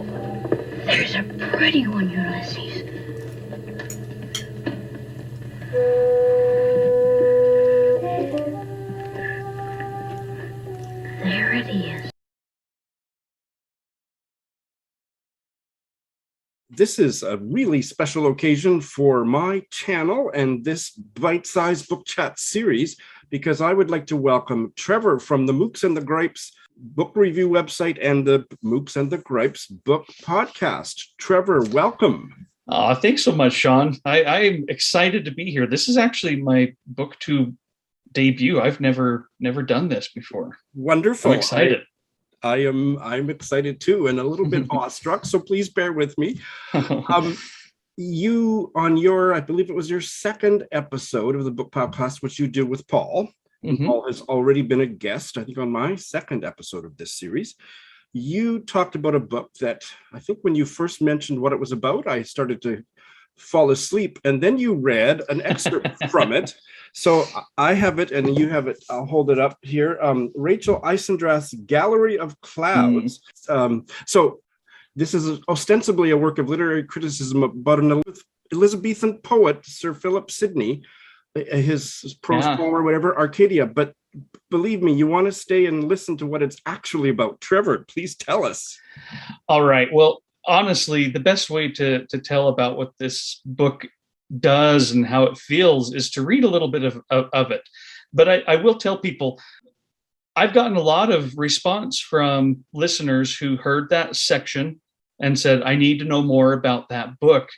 There's a pretty one, Ulysses. There it is. This is a really special occasion for my channel and this bite-sized book chat series, because I would like to welcome Trevor from the Mookse and the Gripes book review website and the Mookse and the Gripes book podcast. Trevor, welcome. Thanks so much, Sean. I'm excited to be here. This is actually my booktube debut. I've never done this before. Wonderful. I'm excited. I'm excited too, and a little bit awestruck, so please bear with me. You, on your, I believe it was your second episode of the book podcast, which you did with Paul. Mm-hmm. Paul has already been a guest, I think, on my second episode of this series. You talked about a book that I think when you first mentioned what it was about, I started to fall asleep, and then you read an excerpt from it. So I have it and you have it. I'll hold it up here. Rachel Eisendrath's Gallery of Clouds. So this is ostensibly a work of literary criticism about an Elizabethan poet, Sir Philip Sidney, his prose poem or whatever, Arcadia. But believe me, you want to stay and listen to what it's actually about. Trevor, please tell us. All right. Well, honestly, the best way to tell about what this book does and how it feels is to read a little bit of it. But I will tell people, I've gotten a lot of response from listeners who heard that section and said, I need to know more about that book,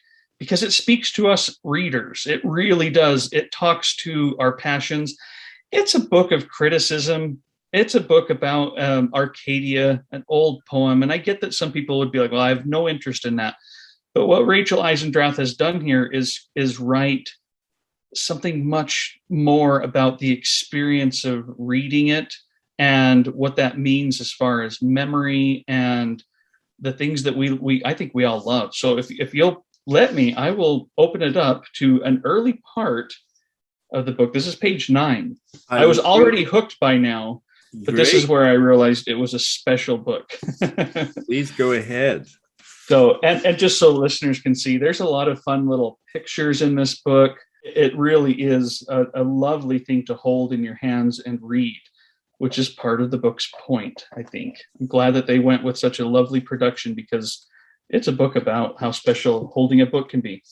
because it speaks to us readers. It really does. It talks to our passions. It's a book of criticism. It's a book about Arcadia, an old poem. And I get that some people would be like, well, I have no interest in that. But what Rachel Eisendrath has done here is write something much more about the experience of reading it and what that means as far as memory and the things that I think we all love. So if you'll let me, I will open it up to an early part of the book. This is page 9. I was already hooked by now, but this is where I realized it was a special book. Please go ahead. So, and just so listeners can see, there's a lot of fun little pictures in this book. It really is a lovely thing to hold in your hands and read, which is part of the book's point, I think. I'm glad that they went with such a lovely production, because it's a book about how special holding a book can be.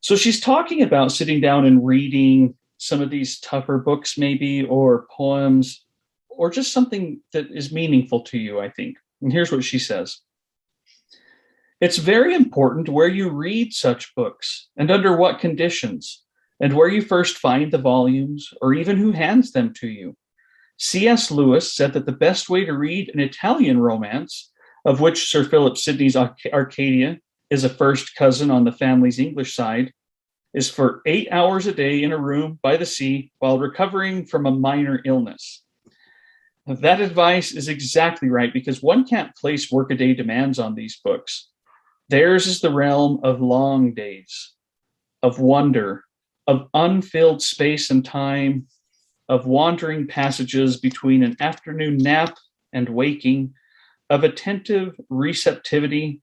So she's talking about sitting down and reading some of these tougher books maybe, or poems, or just something that is meaningful to you, I think. And here's what she says. It's very important where you read such books and under what conditions, and where you first find the volumes, or even who hands them to you. C.S. Lewis said that the best way to read an Italian romance, of which Sir Philip Sidney's Arcadia is a first cousin on the family's English side, is for 8 hours a day in a room by the sea while recovering from a minor illness. That advice is exactly right, because one can't place workaday demands on these books. Theirs is the realm of long days, of wonder, of unfilled space and time, of wandering passages between an afternoon nap and waking, of attentive receptivity,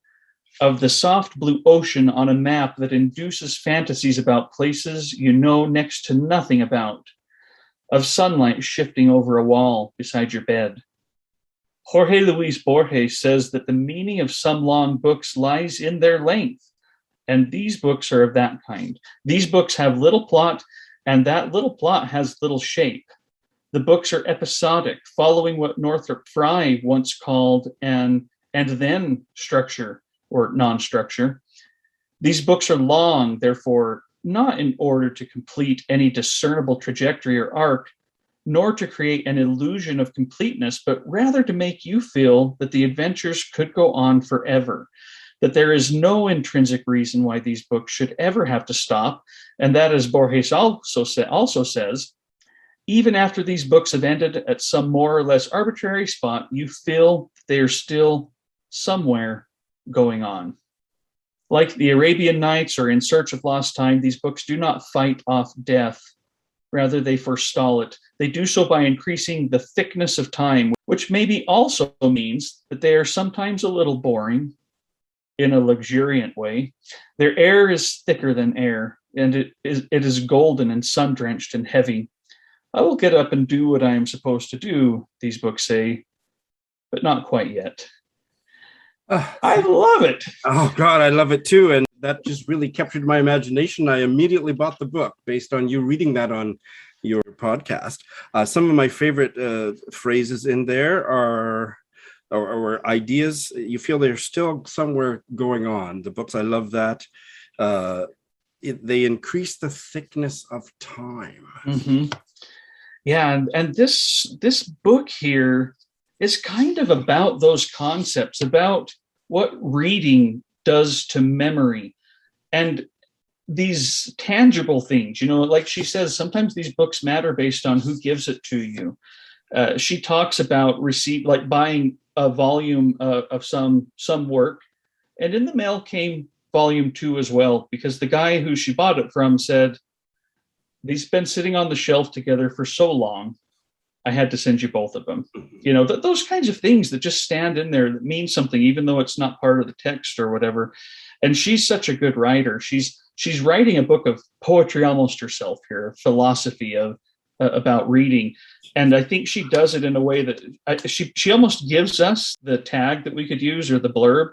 of the soft blue ocean on a map that induces fantasies about places you know next to nothing about, of sunlight shifting over a wall beside your bed. Jorge Luis Borges says that the meaning of some long books lies in their length, and these books are of that kind. These books have little plot, and that little plot has little shape. The books are episodic, following what Northrop Frye once called an and then structure or non-structure. These books are long, therefore, not in order to complete any discernible trajectory or arc, nor to create an illusion of completeness, but rather to make you feel that the adventures could go on forever, that there is no intrinsic reason why these books should ever have to stop, and that, as Borges also says, even after these books have ended at some more or less arbitrary spot, you feel they are still somewhere going on. Like the Arabian Nights or In Search of Lost Time, these books do not fight off death. Rather, they forestall it. They do so by increasing the thickness of time, which maybe also means that they are sometimes a little boring in a luxuriant way. Their air is thicker than air, and it is golden and sun-drenched and heavy. I will get up and do what I am supposed to do, these books say, but not quite yet. I love it. Oh, God, I love it too. And that just really captured my imagination. I immediately bought the book based on you reading that on your podcast. Some of my favorite phrases in there are or ideas. You feel they're still somewhere going on. The books, I love that. They increase the thickness of time. Mm-hmm. Yeah, and this book here is kind of about those concepts, about what reading does to memory and these tangible things. Like she says, sometimes these books matter based on who gives it to you. She talks about like buying a volume of some work, and in the mail came volume 2 as well, because the guy who she bought it from said, these been sitting on the shelf together for so long, I had to send you both of them. Those kinds of things that just stand in there that mean something, even though it's not part of the text or whatever. And she's such a good writer. She's writing a book of poetry almost herself here, philosophy of about reading. And I think she does it in a way that she almost gives us the tag that we could use, or the blurb.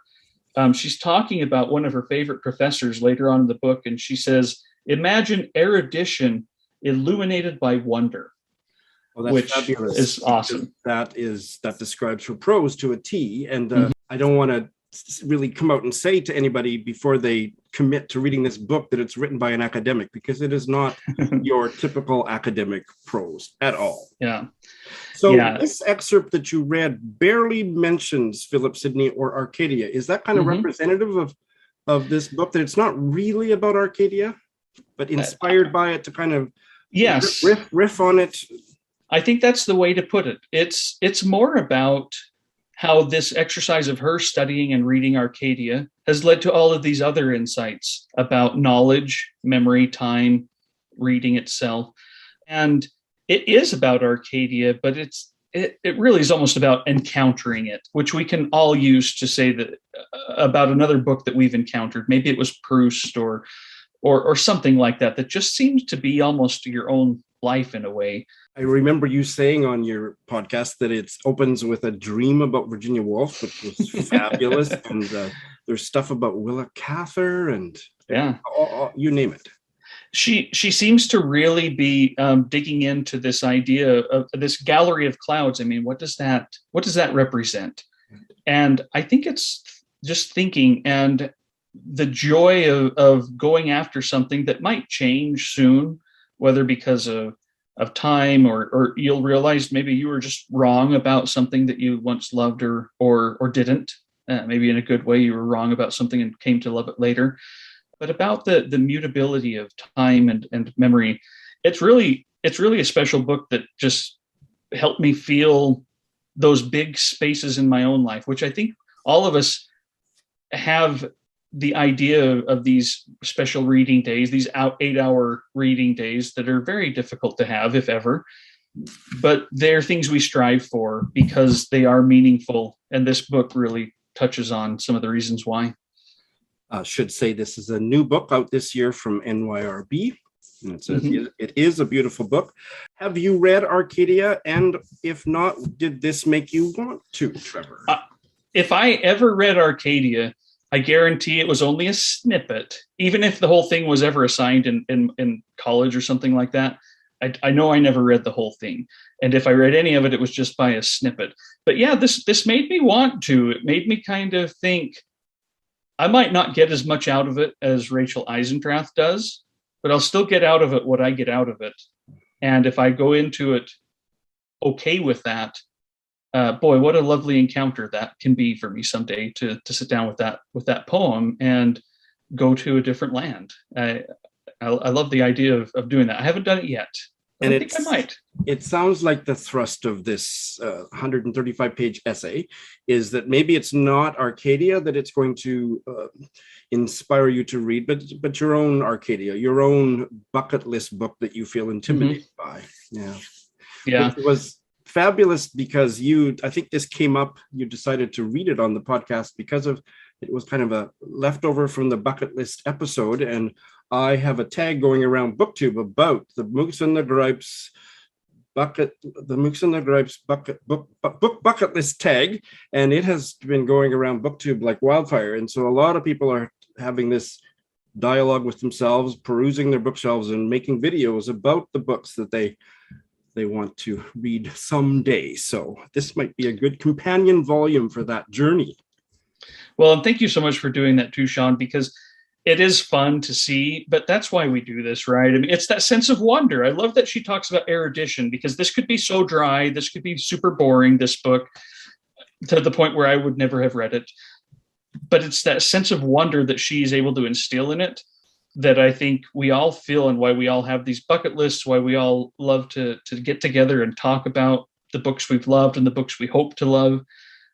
She's talking about one of her favorite professors later on in the book, and she says, imagine erudition illuminated by wonder. Well, that's which fabulous. Is awesome. That describes her prose to a T. And I don't want to really come out and say to anybody before they commit to reading this book that it's written by an academic, because it is not your typical academic prose at all. Yeah. So this excerpt that you read barely mentions Philip Sidney or Arcadia. Is that kind of representative of this book, that it's not really about Arcadia, but inspired by it to kind of riff on it? I think that's the way to put it. It's more about how this exercise of her studying and reading Arcadia has led to all of these other insights about knowledge, memory, time, reading itself. And it is about Arcadia, but it really is almost about encountering it, which we can all use to say that about another book that we've encountered. Maybe it was Proust or something like that just seems to be almost your own life in a way. I remember you saying on your podcast that it opens with a dream about Virginia Woolf, which was fabulous. And there's stuff about Willa Cather and you name it. She seems to really be digging into this idea of this gallery of clouds. I mean, what does that represent? And I think it's just thinking and the joy of going after something that might change soon, whether because of time or you'll realize maybe you were just wrong about something that you once loved or didn't. Maybe in a good way you were wrong about something and came to love it later. But about the mutability of time and memory, it's really a special book that just helped me feel those big spaces in my own life, which I think all of us have the idea of these special reading days, these 8-hour reading days that are very difficult to have, if ever. But they're things we strive for because they are meaningful. And this book really touches on some of the reasons why. Should say this is a new book out this year from NYRB. And it is a beautiful book. Have you read Arcadia? And if not, did this make you want to, Trevor? If I ever read Arcadia, I guarantee it was only a snippet. Even if the whole thing was ever assigned in college or something like that, I know I never read the whole thing. And if I read any of it, it was just by a snippet. But yeah, this made me want to. It made me kind of think, I might not get as much out of it as Rachel Eisendrath does, but I'll still get out of it what I get out of it. And if I go into it okay with that, boy, what a lovely encounter that can be for me someday to sit down with that poem and go to a different land. I love the idea of doing that. I haven't done it yet, And I think I might. It sounds like the thrust of this 135-page essay is that maybe it's not Arcadia that it's going to inspire you to read, but your own Arcadia, your own bucket list book that you feel intimidated by. Yeah. It was fabulous because I think this came up, you decided to read it on the podcast because of, it was kind of a leftover from the bucket list episode. And I have a tag going around BookTube about the Mookse and the Gripes bucket bucket list tag, and it has been going around BookTube like wildfire. And so a lot of people are having this dialogue with themselves, perusing their bookshelves and making videos about the books that they want to read someday. So this might be a good companion volume for that journey. Well, and thank you so much for doing that too, Sean, because it is fun to see, but that's why we do this, right? I mean, it's that sense of wonder. I love that she talks about erudition, because this could be so dry. This could be super boring, this book, to the point where I would never have read it. But it's that sense of wonder that she's able to instill in it that I think we all feel, and why we all have these bucket lists, why we all love to get together and talk about the books we've loved and the books we hope to love.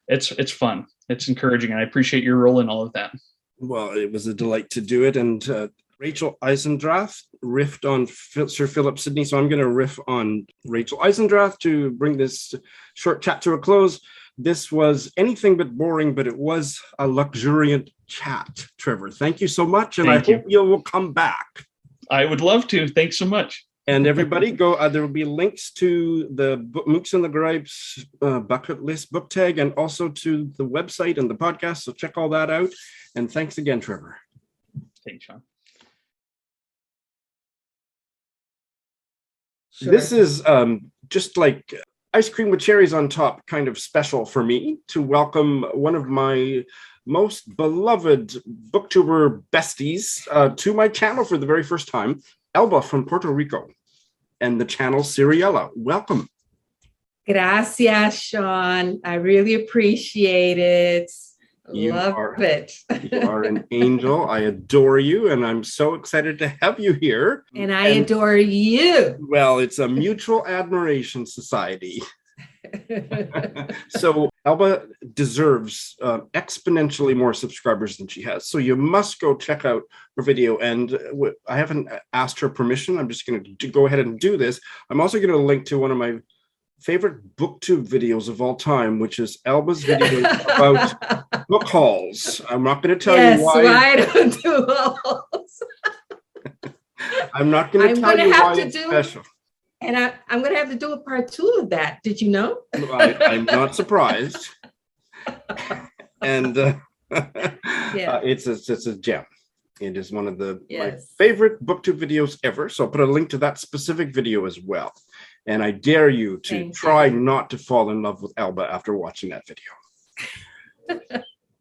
It's fun. It's encouraging. And I appreciate your role in all of that. Well, it was a delight to do it. And Rachel Eisendrath riffed on Sir Philip Sidney. So I'm going to riff on Rachel Eisendrath to bring this short chat to a close. This was anything but boring, but it was a luxuriant chat. Trevor, thank you so much. And I hope you will come back. I would love to. Thanks so much. And everybody go, there will be links to the Mookse and the Gripes bucket list book tag, and also to the website and the podcast. So check all that out. And thanks again, Trevor. Thanks, Sean. Sure. This is just like ice cream with cherries on top, kind of special for me to welcome one of my most beloved booktuber besties to my channel for the very first time, Alba from Puerto Rico, and the channel Seriella. Welcome. Gracias, Sean. I really appreciate it. Love it. You are an angel. I adore you, and I'm so excited to have you here. And I adore you. Well, it's a mutual admiration society. So Alba deserves exponentially more subscribers than she has. So you must go check out her video. And I haven't asked her permission. I'm just going to go ahead and do this. I'm also going to link to one of my favorite booktube videos of all time, which is Alba's video about book hauls. I'm not going to tell you why. I don't do hauls. I'm not going to tell you why it's special. And I'm going to have to do a part 2 of that. Did you know? I'm not surprised. And it's a gem. It is one of my favorite booktube videos ever. So I'll put a link to that specific video as well. And I dare you to try not to fall in love with Alba after watching that video.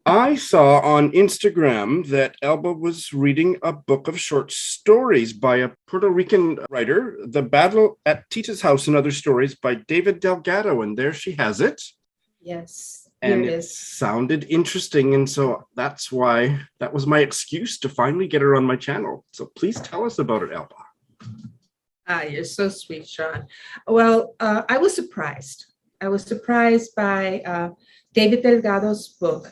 I saw on Instagram that Alba was reading a book of short stories by a Puerto Rican writer, The Battle at TITA'S House and Other Stories by David Delgado. And there she has it. Yes. And it sounded interesting. And so that was my excuse to finally get her on my channel. So please tell us about it, Alba. You're so sweet, Sean. Well, I was surprised. I was surprised by David Delgado's book.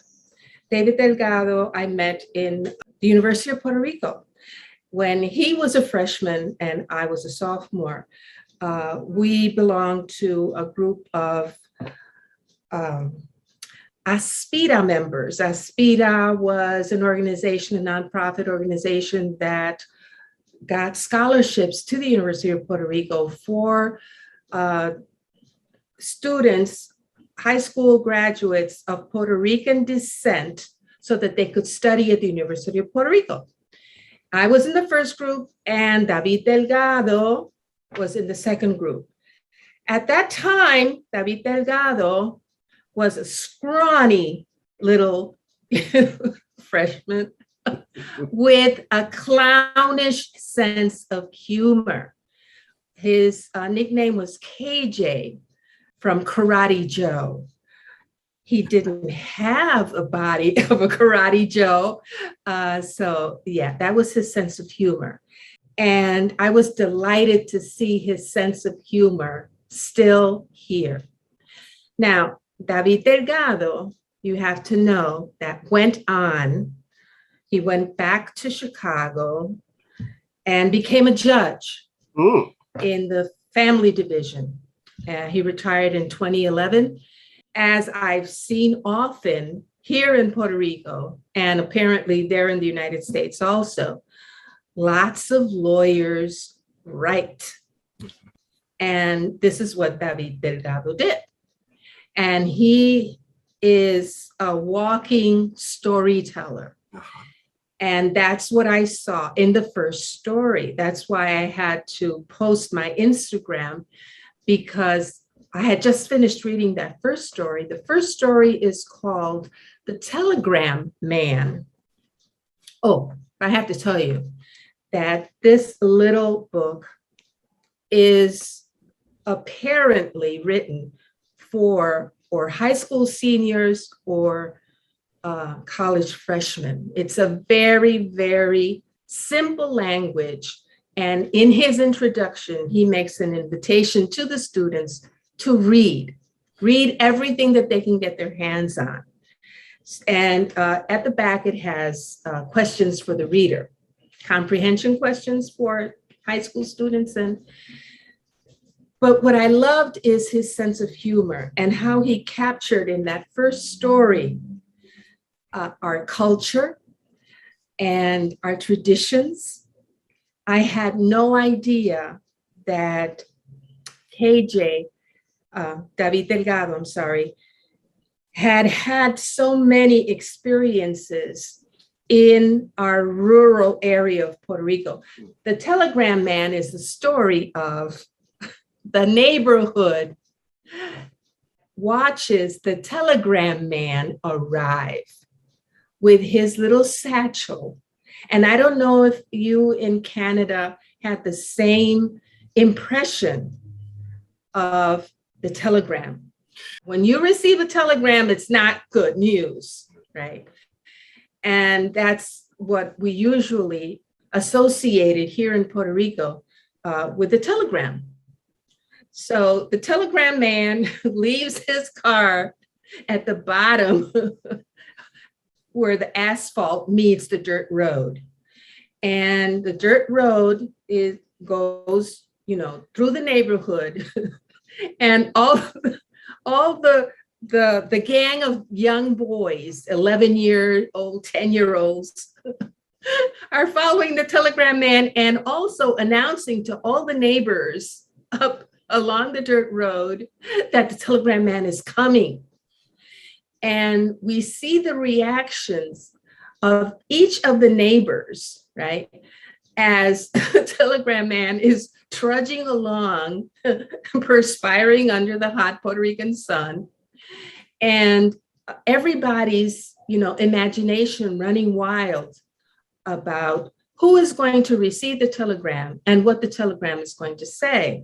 David Delgado, I met in the University of Puerto Rico. When he was a freshman and I was a sophomore, we belonged to a group of Aspida members. Aspida was an organization, a nonprofit organization that got scholarships to the University of Puerto Rico for students, high school graduates of Puerto Rican descent, so that they could study at the University of Puerto Rico. I was in the first group and David Delgado was in the second group. At that time, David Delgado was a scrawny little freshman with a clownish sense of humor. His nickname was KJ from Karate Joe. He didn't have a body of a Karate Joe. So yeah, that was his sense of humor. And I was delighted to see his sense of humor still here. Now, David Delgado, you have to know that he went back to Chicago and became a judge in the family division. He retired in 2011. As I've seen often here in Puerto Rico, and apparently there in the United States also, lots of lawyers write. And this is what David Delgado did. And he is a walking storyteller. And that's what I saw in the first story. That's why I had to post my Instagram, because I had just finished reading that first story. The first story is called The Telegram Man. Oh, I have to tell you that this little book is apparently written for or high school seniors or college freshmen. It's a very, very simple language. And in his introduction, he makes an invitation to the students to read everything that they can get their hands on. And at the back, it has questions for the reader, comprehension questions for high school students. But what I loved is his sense of humor and how he captured in that first story our culture and our traditions. I had no idea that David Delgado, had so many experiences in our rural area of Puerto Rico. The Telegram Man is the story of the neighborhood watches the Telegram Man arrive with his little satchel. And I don't know if you in Canada had the same impression of the telegram. When you receive a telegram, it's not good news, right? And that's what we usually associated here in Puerto Rico with the telegram. So the Telegram Man leaves his car at the bottom where the asphalt meets the dirt road. And the dirt road goes, through the neighborhood. And all the gang of young boys, 11-year-old, 10-year-olds, are following the Telegram Man and also announcing to all the neighbors up along the dirt road that the Telegram Man is coming. And we see the reactions of each of the neighbors, right? As the Telegram Man is trudging along, perspiring under the hot Puerto Rican sun. And everybody's, imagination running wild about who is going to receive the telegram and what the telegram is going to say.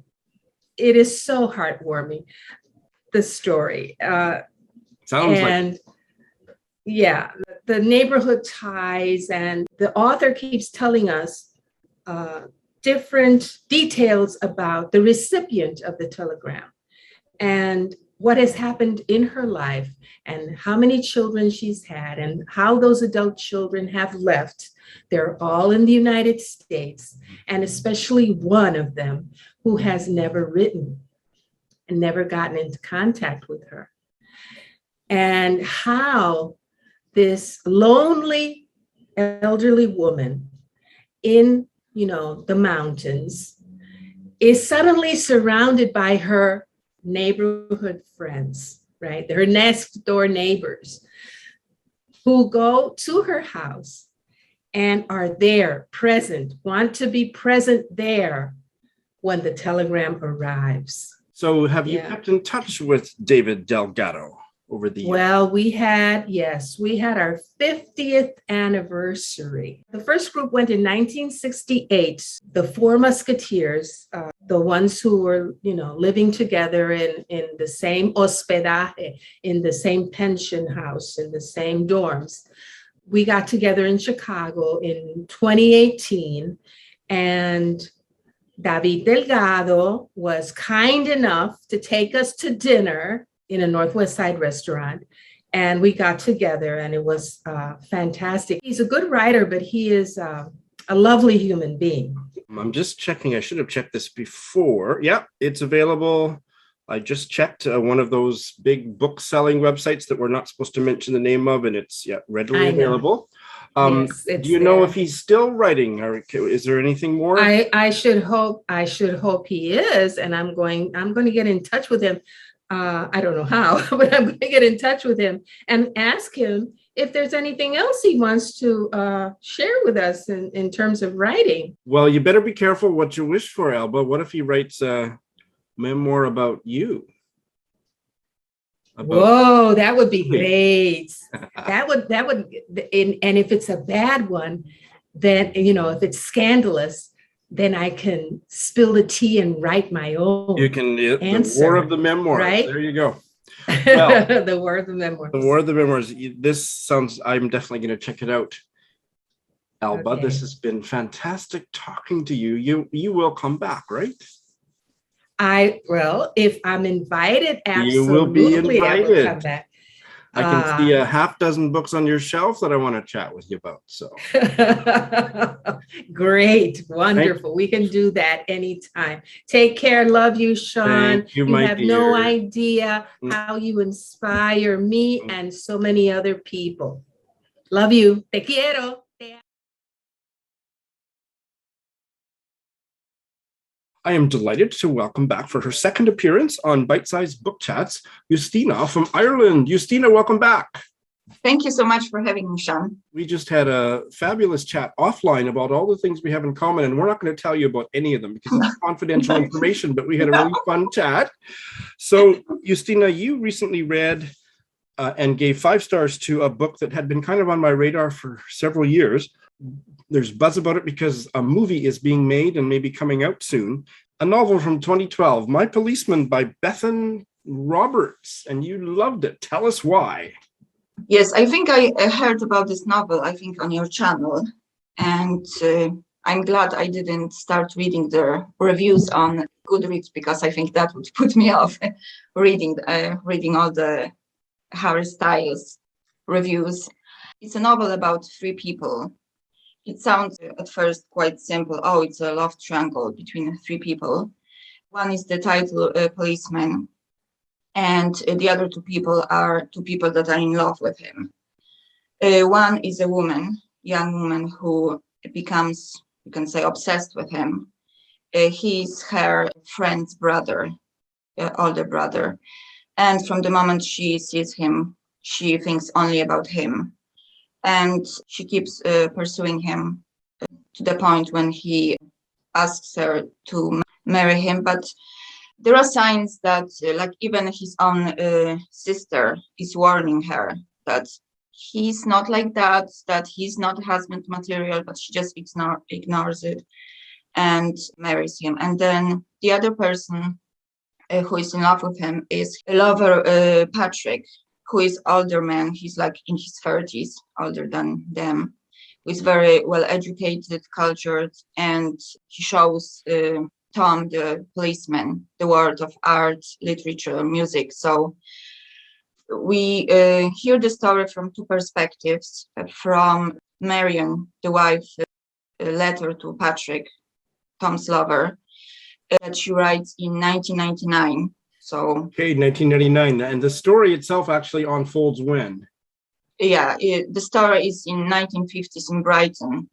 It is so heartwarming, the story. Sounds yeah, the neighborhood ties, and the author keeps telling us different details about the recipient of the telegram and what has happened in her life and how many children she's had and how those adult children have left. They're all in the United States, and especially one of them who has never written and never gotten into contact with her. And how this lonely elderly woman in, the mountains is suddenly surrounded by her neighborhood friends, right? Her next door neighbors who go to her house and are there, present, want to be present there when the telegram arrives. So have you kept in touch with David Delgado over the years? Well, we had our 50th anniversary. The first group went in 1968. The Four Musketeers, the ones who were, living together in the same hospedaje, in the same pension house, in the same dorms. We got together in Chicago in 2018, And David Delgado was kind enough to take us to dinner in a Northwest Side restaurant. And we got together and it was fantastic. He's a good writer, but he is a lovely human being. I'm just checking. I should have checked this before. Yeah, it's available. I just checked one of those big book selling websites that we're not supposed to mention the name of, and it's readily available. Yes, do you know if he's still writing, or is there anything more? I should hope he is, and I'm going to get in touch with him. I don't know how, but I'm going to get in touch with him and ask him if there's anything else he wants to share with us in terms of writing. Well, you better be careful what you wish for, Alba. What if he writes a memoir about you? Whoa, that would be great. that would, and if it's a bad one, then, if it's scandalous, then I can spill the tea and write my own. You can, answer, the War of the Memoirs. Right? There you go. Well, the War of the Memoirs. The War of the Memoirs. This sounds, I'm definitely going to check it out. Alba, Okay. This has been fantastic talking to you. You will come back, right? If I'm invited, absolutely, You will be I will invited. come back. I can see a half dozen books on your shelf that I want to chat with you about. So Great, wonderful. We can do that anytime. Take care. Love you, Sean. Thank you, my have no dear. idea how you inspire me and so many other people. Love you. Te quiero. I am delighted to welcome back for her second appearance on Bite Size Book Chats, Justyna from Ireland. Justyna, welcome back. Thank you so much for having me, Sean. We just had a fabulous chat offline about all the things we have in common, and we're not going to tell you about any of them because it's confidential information, but we had a really fun chat. So, Justyna, you recently read and gave 5 stars to a book that had been kind of on my radar for several years. There's buzz about it because a movie is being made and maybe coming out soon. A novel from 2012, My Policeman by Bethan Roberts, and you loved it. Tell us why. Yes, I think I heard about this novel, I think, on your channel. And I'm glad I didn't start reading the reviews on Goodreads because I think that would put me off reading all the Harry Styles reviews. It's a novel about 3 people. It sounds at first quite simple. Oh, it's a love triangle between 3 people. One is the title Policeman, and the other 2 people are 2 people that are in love with him. One is a woman, young woman, who becomes, you can say, obsessed with him. He's her friend's brother, older brother. And from the moment she sees him, she thinks only about him. And she keeps pursuing him to the point when he asks her to marry him. But there are signs that, like even his own sister is warning her that he's not like that he's not husband material, but she just ignores it and marries him. And then the other person who is in love with him is a lover, Patrick, who is older man. He's like in his 30s, older than them, who is very well educated, cultured, and he shows Tom, the policeman, the world of art, literature, music. So we hear the story from 2 perspectives. From Marion, the wife, letter to Patrick, Tom's lover, that she writes in 1999. So, okay, 1999. And the story itself actually unfolds when? Yeah, the story is in 1950s in Brighton.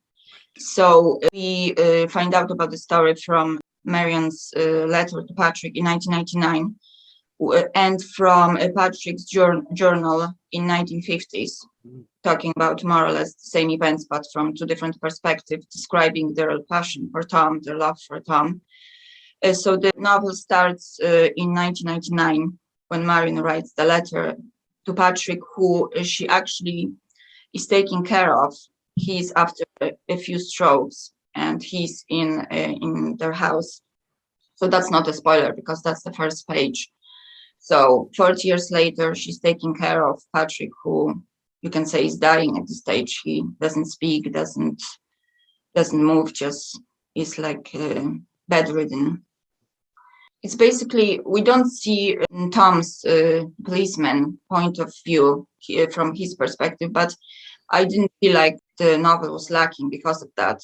So we find out about the story from Marion's letter to Patrick in 1999 and from Patrick's journal in 1950s, talking about more or less the same events, but from 2 different perspectives, describing their passion for Tom, their love for Tom. So the novel starts in 1999 when Marion writes the letter to Patrick, who she actually is taking care of. He's after a few strokes and he's in their house. So that's not a spoiler because that's the first page. So 40 years later, she's taking care of Patrick, who you can say is dying at this stage. He doesn't speak, doesn't move, just is like bedridden. It's basically, we don't see Tom's policeman point of view here from his perspective, but I didn't feel like the novel was lacking because of that.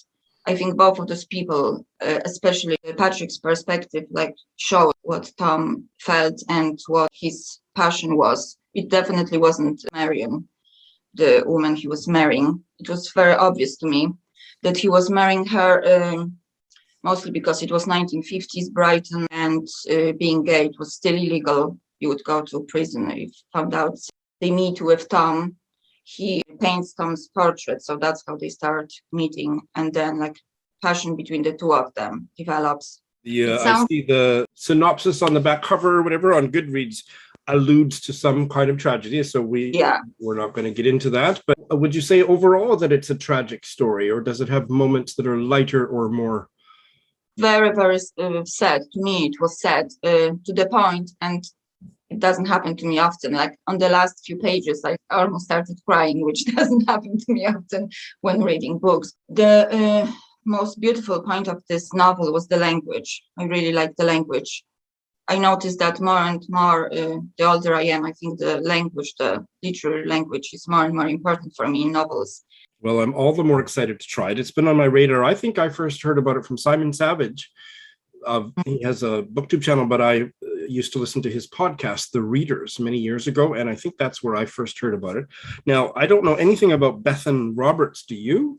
I think both of those people, especially Patrick's perspective, like show what Tom felt and what his passion was. It definitely wasn't Marion, the woman he was marrying. It was very obvious to me that he was marrying her mostly because it was 1950s Brighton, and being gay, it was still illegal. You would go to prison if found out. They meet with Tom. He paints Tom's portrait, so that's how they start meeting, and then like passion between the two of them develops. I see the synopsis on the back cover or whatever on Goodreads alludes to some kind of tragedy, so we're not going to get into that. But would you say overall that it's a tragic story, or does it have moments that are lighter or more? Very, very sad. To me, it was sad to the point, and it doesn't happen to me often. Like on the last few pages, I almost started crying, which doesn't happen to me often when reading books. The most beautiful point of this novel was the language. I really like the language. I noticed that more and more, the older I am, I think the language, the literary language is more and more important for me in novels. Well, I'm all the more excited to try it. It's been on my radar. I think I first heard about it from Simon Savage. He has a booktube channel, but I used to listen to his podcast, The Readers, many years ago, and I think that's where I first heard about it. Now, I don't know anything about Bethan Roberts. Do you?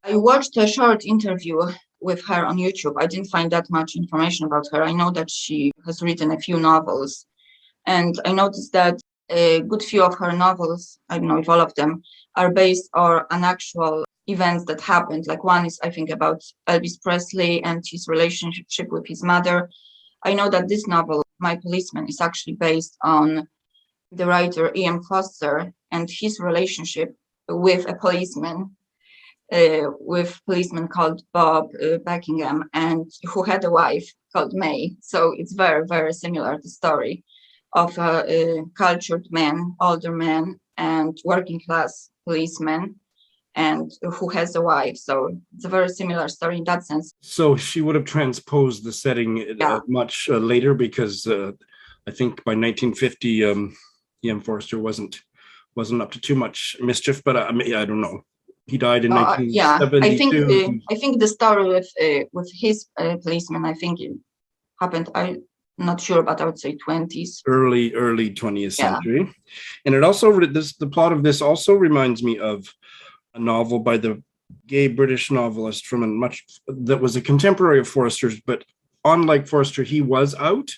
I watched a short interview with her on YouTube. I didn't find that much information about her. I know that she has written a few novels, and I noticed that a good few of her novels, I don't know if all of them, are based on an actual events that happened. Like one is, I think, about Elvis Presley and his relationship with his mother. I know that this novel, My Policeman, is actually based on the writer Ian Foster and his relationship with a policeman, called Bob Buckingham, and who had a wife called May. So it's very, very similar, the story of a cultured man, older man, and working class policeman, and who has a wife. So it's a very similar story in that sense. So she would have transposed the setting much later, because I think by 1950, Ian Forster wasn't up to too much mischief, but I don't know. He died in 1972. I think the story with his policeman, I think it happened. I'm not sure, but I would say 20s. Early 20th century. And it also, the plot of this also reminds me of a novel by the gay British novelist that was a contemporary of Forster's, but unlike Forster, he was out,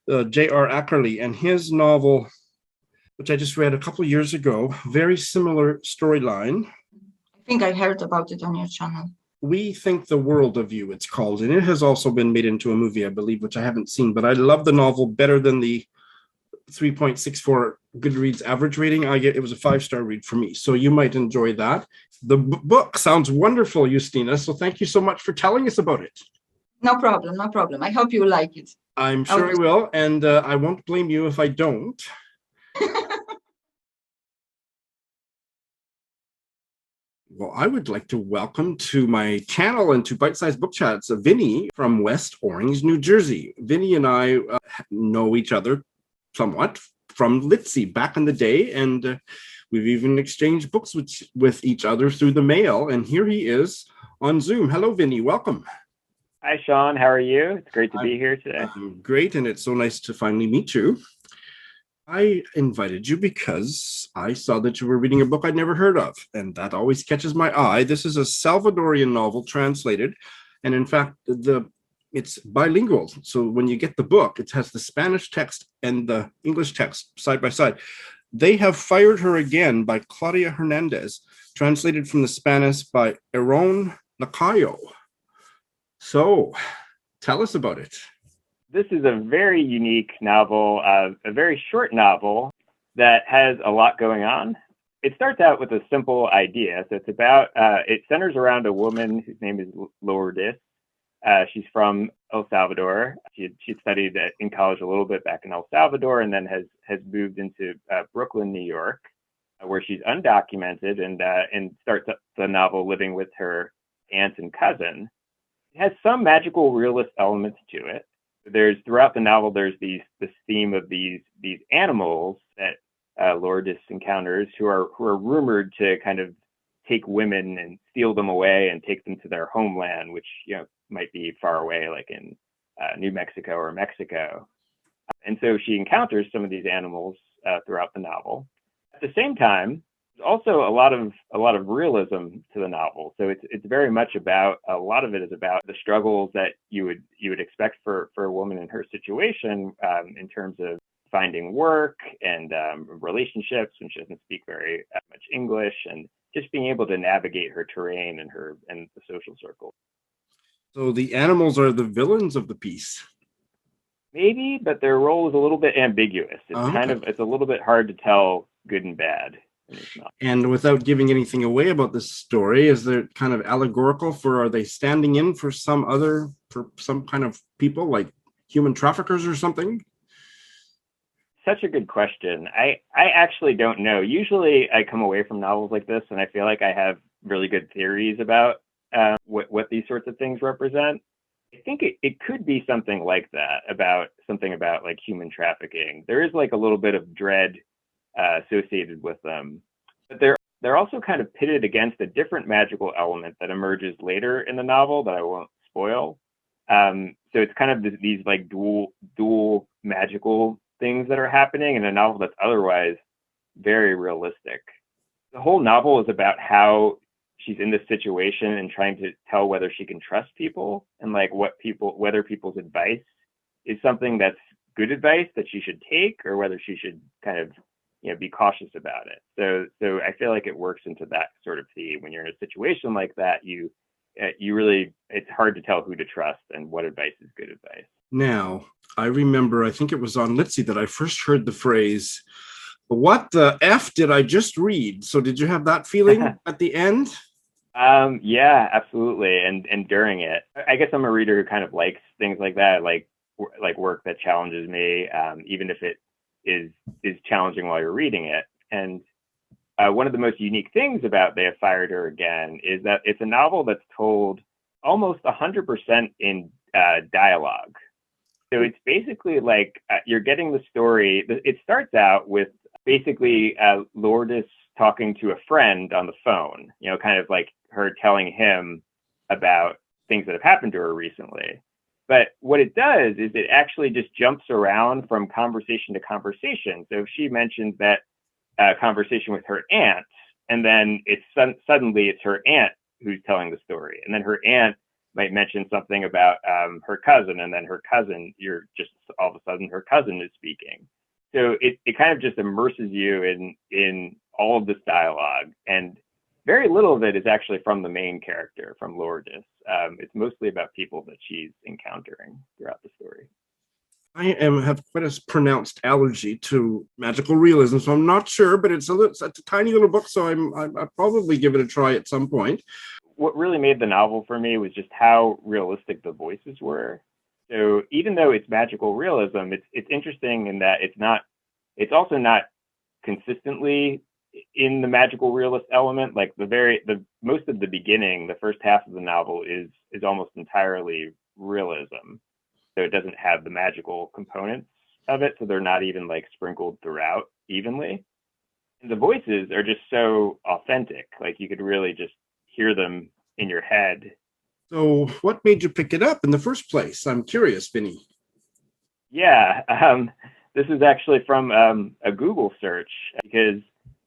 J.R. Ackerley, and his novel, which I just read a couple of years ago, very similar storyline. I think I heard about it on your channel. We Think the World of You, it's called, and it has also been made into a movie, I believe, which I haven't seen, but I love the novel better than the 3.64 Goodreads average rating I get. It was a 5-star read for me, so you might enjoy that. The book sounds wonderful, Justyna, so thank you so much for telling us about it. No problem. I hope you like it. I'm sure I will, and I won't blame you if I don't. Well, I would like to welcome to my channel and to Bite Size Book Chats, Vinny from West Orange, New Jersey. Vinny and I know each other somewhat from Litsy back in the day, and we've even exchanged books with each other through the mail, and here he is on Zoom. Hello, Vinny. Welcome. Hi, Sean. How are you? It's great to be here today. Great, and it's so nice to finally meet you. I invited you because I saw that you were reading a book I'd never heard of, and that always catches my eye. This is a Salvadorian novel translated, and in fact, it's bilingual. So when you get the book, it has the Spanish text and the English text side by side. They Have Fired Her Again by Claudia Hernández, translated from the Spanish by Aarón Lacayo. So tell us about it. This is a very unique novel, a very short novel that has a lot going on. It starts out with a simple idea. So it centers around a woman whose name is Lourdes. She's from El Salvador. She studied in college a little bit back in El Salvador, and then has moved into Brooklyn, New York, where she's undocumented, and starts the novel living with her aunt and cousin. It has some magical realist elements to it. There's throughout the novel, there's this theme of these animals that Lourdes encounters who are rumored to kind of take women and steal them away and take them to their homeland, which might be far away, like in New Mexico or Mexico. And so she encounters some of these animals throughout the novel. At the same time, there's also a lot of realism to the novel. So it's very much about, a lot of it is about the struggles that you would expect for a woman in her situation, in terms of finding work and relationships when she doesn't speak very much English, and just being able to navigate her terrain and the social circle. So the animals are the villains of the piece. Maybe, but their role is a little bit ambiguous. It's it's a little bit hard to tell good and bad. And without giving anything away about this story, is there kind of allegorical are they standing in for some kind of people, like human traffickers or something? Such a good question. I actually don't know. Usually I come away from novels like this and I feel like I have really good theories about what these sorts of things represent. I think it could be something like that, about like human trafficking. There is like a little bit of dread associated with them, but they're also kind of pitted against a different magical element that emerges later in the novel that I won't spoil. So it's kind of these like dual magical things that are happening in a novel that's otherwise very realistic. The whole novel is about how she's in this situation and trying to tell whether she can trust people, and like whether people's advice is something that's good advice that she should take, or whether she should kind of be cautious about it. So I feel like it works into that sort of theme. When you're in a situation like that, you really, it's hard to tell who to trust and what advice is good advice. Now, I remember, I think it was on Litsy that I first heard the phrase, "What the F did I just read?" So did you have that feeling at the end? Yeah, absolutely. And during it, I guess I'm a reader who kind of likes things like that, like work that challenges me, even if it is challenging while you're reading it. And one of the most unique things about They Have Fired Her Again is that it's a novel that's told almost 100% in dialogue. So it's basically like you're getting the story. It starts out with basically Lourdes talking to a friend on the phone, kind of like her telling him about things that have happened to her recently. But what it does is it actually just jumps around from conversation to conversation. So if she mentions that conversation with her aunt, and then suddenly it's her aunt who's telling the story. And then her aunt might mention something about her cousin, and then her cousin, you're just all of a sudden her cousin is speaking. So it kind of just immerses you in all of this dialogue, and very little of it is actually from the main character, from Lourdes. It's mostly about people that she's encountering throughout the story. I have quite a pronounced allergy to magical realism, so I'm not sure, but it's a tiny little book, so I'll probably give it a try at some point. What really made the novel for me was just how realistic the voices were. So even though it's magical realism, it's interesting in that it's also not consistently in the magical realist element. Like the most of the beginning, the first half of the novel is almost entirely realism. So it doesn't have the magical components of it. So they're not even like sprinkled throughout evenly. And the voices are just so authentic. Like you could really just hear them in your head. So what made you pick it up in the first place? I'm curious, Vinny. Yeah, this is actually from a Google search, because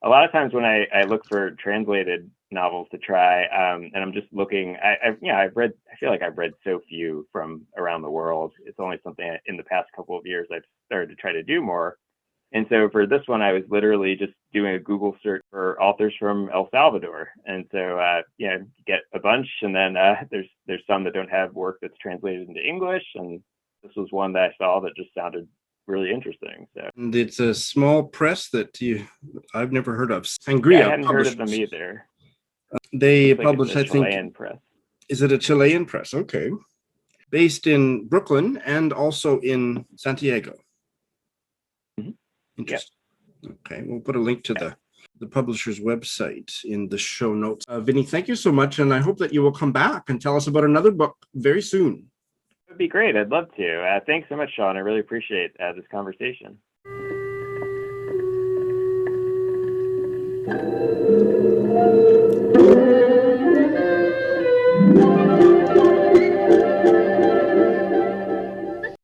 a lot of times when I look for translated novels to try, and I'm just looking, I feel like I've read so few from around the world. It's only something in the past couple of years I've started to try to do more. And so for this one, I was literally just doing a Google search for authors from El Salvador. And so, get a bunch, and then there's some that don't have work that's translated into English. And this was one that I saw that just sounded really interesting. So, and it's a small press that I've never heard of. Sangria. I hadn't heard of them either. They publish, I think. Chilean press. Is it a Chilean press? Okay. Based in Brooklyn and also in Santiago. Mm-hmm. Interesting. Yep. Okay, we'll put a link to the publisher's website in the show notes. Vinny, thank you so much, and I hope that you will come back and tell us about another book very soon. It would be great. I'd love to. Thanks so much, Sean. I really appreciate this conversation.